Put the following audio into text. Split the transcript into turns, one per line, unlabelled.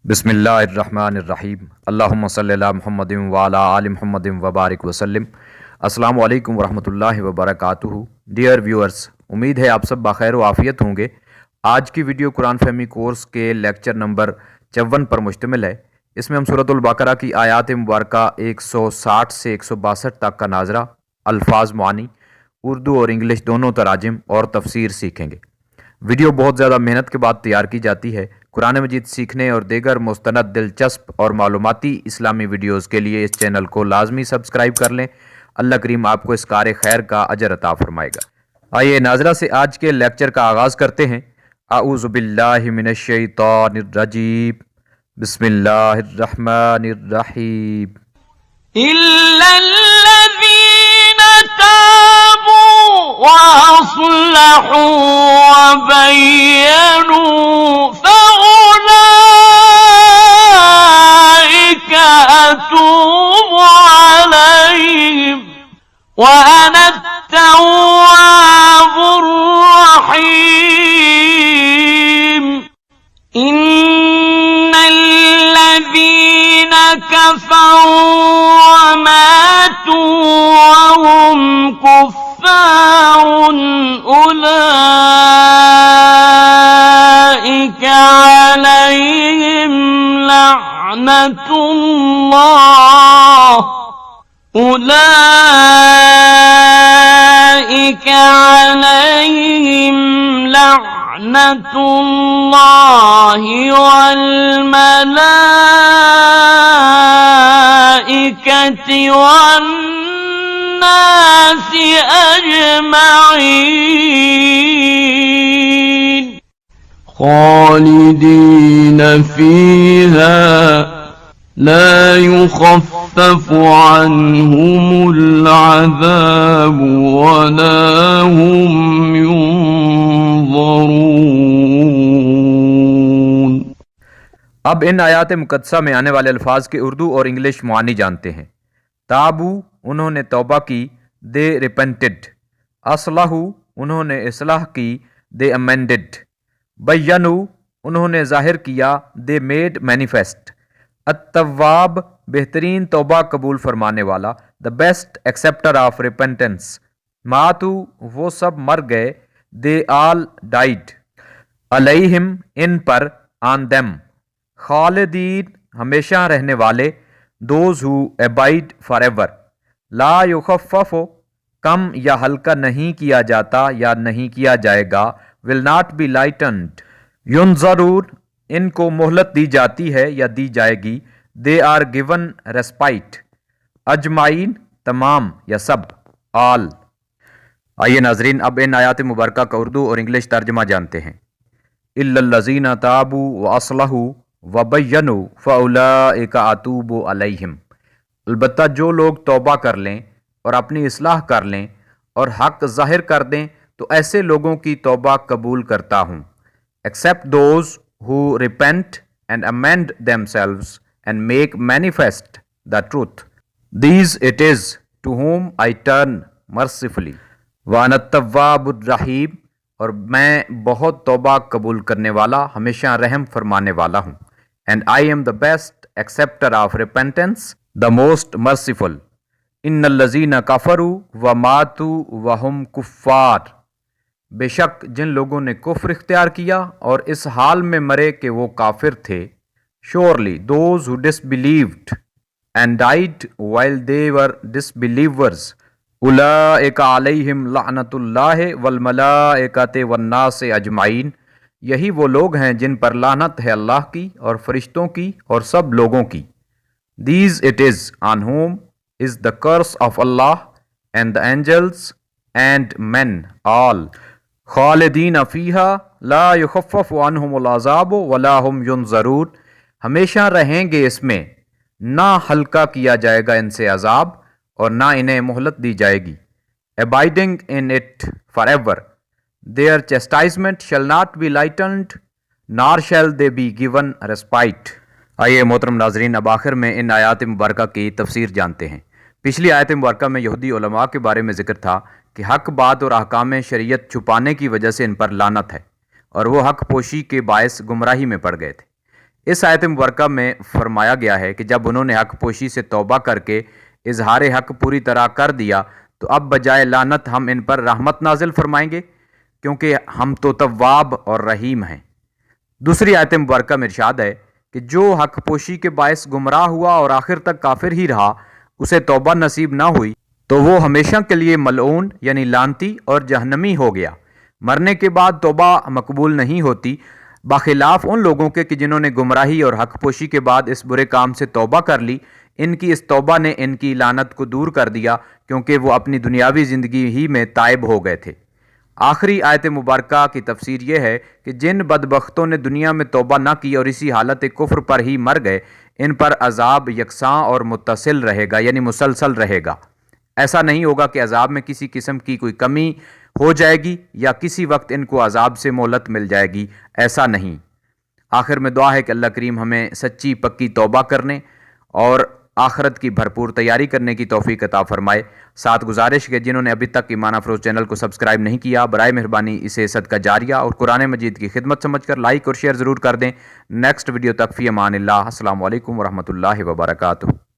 बिस्मिल्लाहिर्रहमानिर्रहीम अल्लाहुम्मा सल्ली अला मुहम्मदिन व अला आलि मुहम्मदिन व बारिक वसल्लम। अस्सलामु अलैकुम वरहमतुल्लाहि व बरकातुहू। डियर व्यूअर्स, उम्मीद है आप सब बखैर व आफ़ियत होंगे। आज की वीडियो कुरान फहमी कोर्स के लेक्चर नंबर 54 पर मुश्तमिल है। इसमें हम सूरतुल बकरा की आयात मुबारका 160 से 162 तक का नाजरा, अल्फाज मानी, उर्दू और इंग्लिश दोनों तराजिम और तफसीर सीखेंगे। वीडियो बहुत ज़्यादा मेहनत के बाद तैयार की जाती है। कुरान मजीद सीखने और दीगर मुस्तनद दिलचस्प और मालूमाती इस्लामी वीडियोज़ के लिए इस चैनल को लाजमी सब्सक्राइब कर लें। अल्लाह करीम आपको इस कार खैर का अजर अता फरमाएगा। आइए नाजरा से आज के लेक्चर का आगाज़ करते हैं। आऊज़ु बिल्लाहि मिनश शैतानिर रजीम, बिस्मिल्लाहिर्रहमानिर्रहीम।
وأصلحوا وبينوا فأولئك أتوب عليهم وأنا التواب الرحيم. إن الذين كفروا وماتوا وهم كفار أولئك عليهم لعنة الله والملائكة والناس أجمعين خالدين فيها لا يخفف عنهم العذاب ولا هم ينظرون.
अब इन आयात मुकद्दसा में आने वाले अल्फाज के उर्दू और इंग्लिश मानी जानते हैं। ताबू, उन्होंने तौबा की, दे रिपेंटेड। असलहू, उन्होंने इस्लाह की, दे अमेंडेड। बय्यनू, उन्होंने जाहिर किया, दे मेड मैनिफेस्ट। अत्तवाब, बेहतरीन तौबा कबूल फरमाने वाला, the best acceptor of repentance. मातू, वो सब मर गए, दे आल डाइड। अलैहिम, इन पर, ऑन देम। खालिदीन, हमेशा रहने वाले, those who abide for ever. ला युखफ़फ़ु, कम या हल्का नहीं किया जाता या नहीं किया जाएगा, विल नॉट बी लाइटनड। युनज़रून, इनको मोहलत दी जाती है या दी जाएगी, दे आर गिवन रेस्पाइट। अजमाइन, तमाम या सब, आल। आइए नाजरीन, अब इन आयात मुबारका का उर्दू और इंग्लिश तर्जमा जानते हैं। इल्लल्लज़ीना ताबू व असलहू व बय्यनू फ़उलाइका अतूबु अलैहिम। अलबत्ता जो लोग तौबा कर लें और अपनी इस्लाह कर लें और हक़ ज़ाहिर कर दें तो ऐसे लोगों की तौबा कबूल करता हूँ। Except those who repent and amend themselves and make manifest the truth. These it is to whom I turn mercifully. وَأَنَا التَّوَّابُ الرَّحِيمُ, और मैं बहुत तौबा कबूल करने वाला, हमेशा रहम फरमाने वाला हूँ। And I am the best acceptor of repentance, the most merciful. إِنَّ الَّذِينَ كَفَرُوا وَمَاتُوا وَهُمْ कुफ़्फ़ार, बेशक जिन लोगों ने कुफ्र इख्तियार किया और इस हाल में मरे कि वो काफिर थे। Surely those who disbelieved and died while they were disbelievers, उलाइका अलैहिम लअनतुल्लाहि वल मलाइकति वन्नास अजमाइन, यही वो लोग हैं जिन पर लानत है अल्लाह की और फरिश्तों की और सब लोगों की। These it is on whom is the curse of Allah and the angels and men all. खालिदीन फीहा ला युखफ़फ़ु अन्हुमुल अज़ाब वला हुम युनज़रून, हमेशा रहेंगे इसमें, ना हल्का किया जाएगा इनसे अजाब और ना इन्हें मोहलत दी जाएगी। Abiding in it for ever, their chastisement shall not be lightened nor shall they be given respite. आइए मोहतरम नाजरीन, अब आखिर में इन आयात मुबारका की तफसीर जानते हैं। पिछली आयत मुबारका में यहूदी उलमा के बारे में जिक्र था कि हक बात और अहकाम शरीयत छुपाने की वजह से इन पर लानत है और वो हक पोशी के बायस गुमराही में पड़ गए थे। اس آیت مبارکہ میں فرمایا گیا ہے کہ جب انہوں نے حق پوشی سے توبہ کر کے اظہار حق پوری طرح کر دیا تو اب بجائے لعنت ہم ان پر رحمت نازل فرمائیں گے، کیونکہ ہم تو تواب اور رحیم ہیں۔ دوسری آیت مبارکہ میں ارشاد ہے کہ جو حق پوشی کے باعث گمراہ ہوا اور آخر تک کافر ہی رہا، اسے توبہ نصیب نہ ہوئی تو وہ ہمیشہ کے لیے ملعون یعنی لعنتی اور جہنمی ہو گیا۔ مرنے کے بعد توبہ مقبول نہیں ہوتی، بخلاف ان لوگوں کے کہ جنہوں نے گمراہی اور حق پوشی کے بعد اس برے کام سے توبہ کر لی، ان کی اس توبہ نے ان کی لعنت کو دور کر دیا، کیونکہ وہ اپنی دنیاوی زندگی ہی میں تائب ہو گئے تھے۔ آخری آیت مبارکہ کی تفسیر یہ ہے کہ جن بدبختوں نے دنیا میں توبہ نہ کی اور اسی حالت کفر پر ہی مر گئے، ان پر عذاب یکساں اور متصل رہے گا، یعنی مسلسل رہے گا۔ ایسا نہیں ہوگا کہ عذاب میں کسی قسم کی کوئی کمی ہو جائے گی یا کسی وقت ان کو عذاب سے مہلت مل جائے گی، ایسا نہیں۔ آخر میں دعا ہے کہ اللہ کریم ہمیں سچی پکی توبہ کرنے اور آخرت کی بھرپور تیاری کرنے کی توفیق عطا فرمائے۔ ساتھ گزارش کہ جنہوں نے ابھی تک ایمان افروز چینل کو سبسکرائب نہیں کیا، برائے مہربانی اسے صدقہ جاریہ اور قرآن مجید کی خدمت سمجھ کر لائک اور شیئر ضرور کر دیں۔ نیکسٹ ویڈیو تک فی امان اللہ۔ السلام علیکم ورحمۃ اللہ وبرکاتہ۔